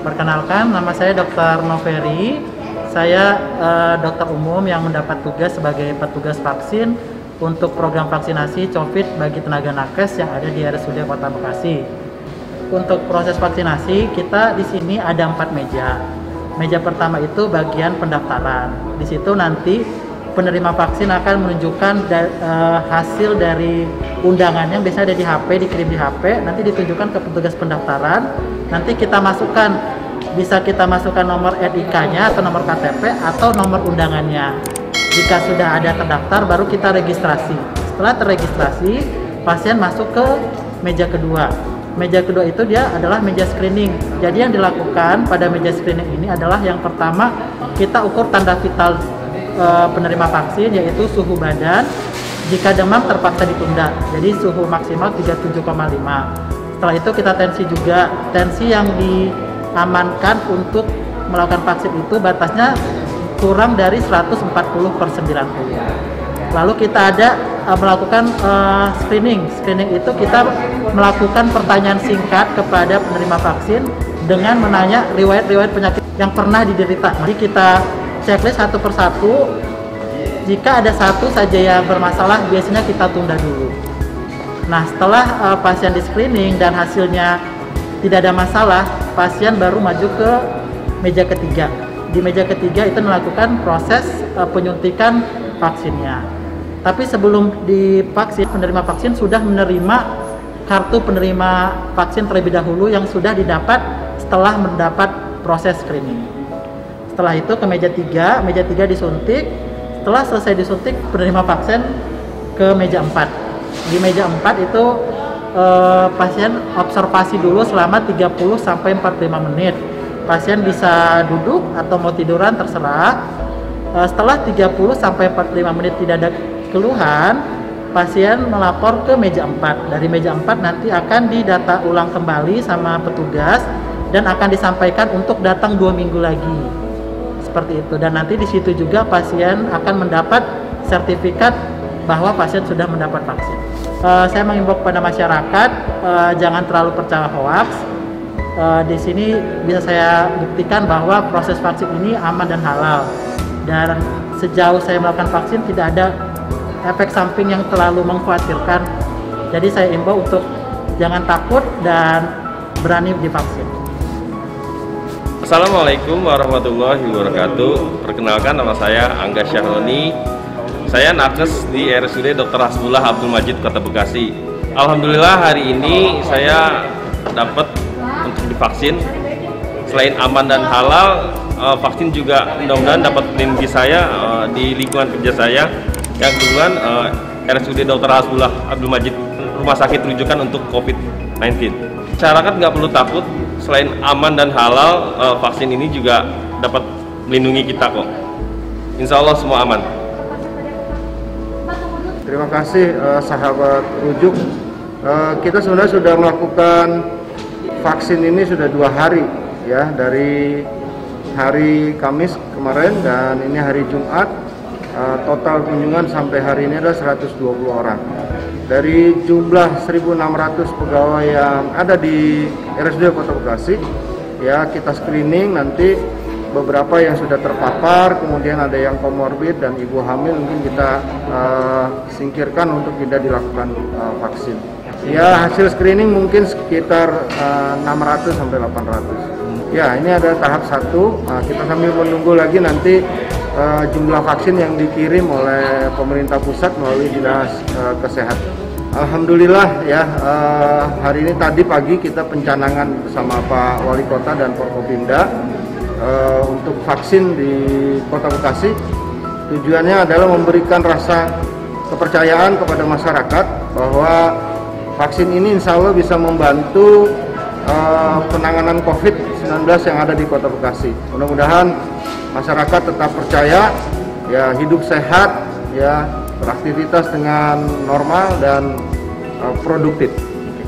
Perkenalkan, nama saya Dr. Noveri. Saya dokter umum yang mendapat tugas sebagai petugas vaksin untuk program vaksinasi COVID bagi tenaga nakes yang ada di RSUD Kota Bekasi. Untuk proses vaksinasi, kita di sini ada 4 meja. Meja pertama itu bagian pendaftaran. Di situ nanti penerima vaksin akan menunjukkan hasil dari undangannya, biasanya ada di HP, dikirim di HP, nanti ditunjukkan ke petugas pendaftaran. Nanti kita masukkan, bisa kita masukkan nomor NIK-nya atau nomor KTP atau nomor undangannya. Jika sudah ada terdaftar, baru kita registrasi. Setelah terregistrasi, pasien masuk ke meja kedua. Meja kedua itu dia adalah meja screening. Jadi yang dilakukan pada meja screening ini adalah yang pertama, kita ukur tanda vital penerima vaksin, yaitu suhu badan. Jika demam terpaksa ditunda, jadi suhu maksimal 37,5. Setelah itu kita tensi juga. Tensi yang diamankan untuk melakukan vaksin itu batasnya kurang dari 140/90. Lalu kita ada melakukan screening. Screening itu kita melakukan pertanyaan singkat kepada penerima vaksin dengan menanya riwayat-riwayat penyakit yang pernah diderita. Mari kita checklist satu persatu. Jika ada satu saja yang bermasalah, biasanya kita tunda dulu. Nah, setelah pasien di screening dan hasilnya tidak ada masalah, pasien baru maju ke meja ketiga. Di meja ketiga itu melakukan proses penyuntikan vaksinnya. Tapi sebelum divaksin, penerima vaksin sudah menerima kartu penerima vaksin terlebih dahulu yang sudah didapat setelah mendapat proses screening. Setelah itu ke meja 3 disuntik. Setelah selesai disuntik, penerima vaksin ke meja 4. Di meja 4 itu pasien observasi dulu selama 30-45 menit. Pasien bisa duduk atau mau tiduran terserah. Setelah 30-45 menit tidak ada keluhan, pasien melapor ke meja 4. Dari meja 4 nanti akan didata ulang kembali sama petugas dan akan disampaikan untuk datang 2 minggu lagi. Seperti itu. Dan nanti di situ juga pasien akan mendapat sertifikat bahwa pasien sudah mendapat vaksin. Saya mengimbau kepada masyarakat jangan terlalu percaya hoax. Di sini bisa saya buktikan bahwa proses vaksin ini aman dan halal. Dan sejauh saya melakukan vaksin tidak ada efek samping yang terlalu mengkhawatirkan. Jadi saya imbau untuk jangan takut dan berani divaksin. Assalamualaikum warahmatullahi wabarakatuh. Perkenalkan, nama saya Angga Syahroni. Saya nakes di RSUD Dr. Hasbullah Abdul Majid Kota Bekasi. Alhamdulillah hari ini saya dapat untuk divaksin. Selain aman dan halal, vaksin juga mudah-mudahan dapat melindungi saya di lingkungan kerja saya. Yang kebetulan RSUD Dr. Hasbullah Abdul Majid rumah sakit rujukan untuk COVID-19. Masyarakat nggak perlu takut. Selain aman dan halal, vaksin ini juga dapat melindungi kita kok. Insya Allah semua aman. Terima kasih sahabat rujuk. Kita sebenarnya sudah melakukan vaksin ini sudah 2 hari ya, dari hari Kamis kemarin dan ini hari Jumat. Total kunjungan sampai hari ini adalah 120 orang. Dari jumlah 1.600 pegawai yang ada di RSUD Kota Bekasi, ya kita screening, nanti beberapa yang sudah terpapar, kemudian ada yang komorbid dan ibu hamil mungkin kita singkirkan untuk tidak dilakukan vaksin. Ya, hasil screening mungkin sekitar 600 sampai 800. Ya, ini ada tahap 1. Kita sambil menunggu lagi nanti jumlah vaksin yang dikirim oleh pemerintah pusat melalui Dinas Kesehatan. Alhamdulillah ya, hari ini tadi pagi kita pencanangan bersama Pak Wali Kota dan Forkopimda untuk vaksin di Kota Bekasi. Tujuannya adalah memberikan rasa kepercayaan kepada masyarakat bahwa vaksin ini insya Allah bisa membantu penanganan COVID-19 yang ada di Kota Bekasi. Mudah-mudahan masyarakat tetap percaya, ya hidup sehat, ya beraktivitas dengan normal dan produktif.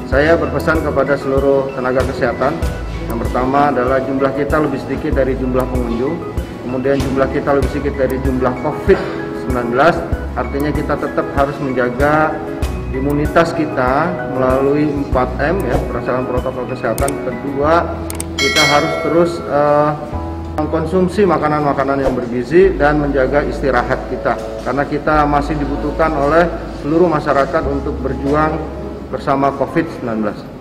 Saya berpesan kepada seluruh tenaga kesehatan. Yang pertama adalah jumlah kita lebih sedikit dari jumlah pengunjung, kemudian jumlah kita lebih sedikit dari jumlah COVID-19, artinya kita tetap harus menjaga imunitas kita melalui 4M ya, berdasarkan protokol kesehatan. Kedua, kita harus terus mengkonsumsi makanan-makanan yang bergizi dan menjaga istirahat kita, karena kita masih dibutuhkan oleh seluruh masyarakat untuk berjuang bersama COVID-19.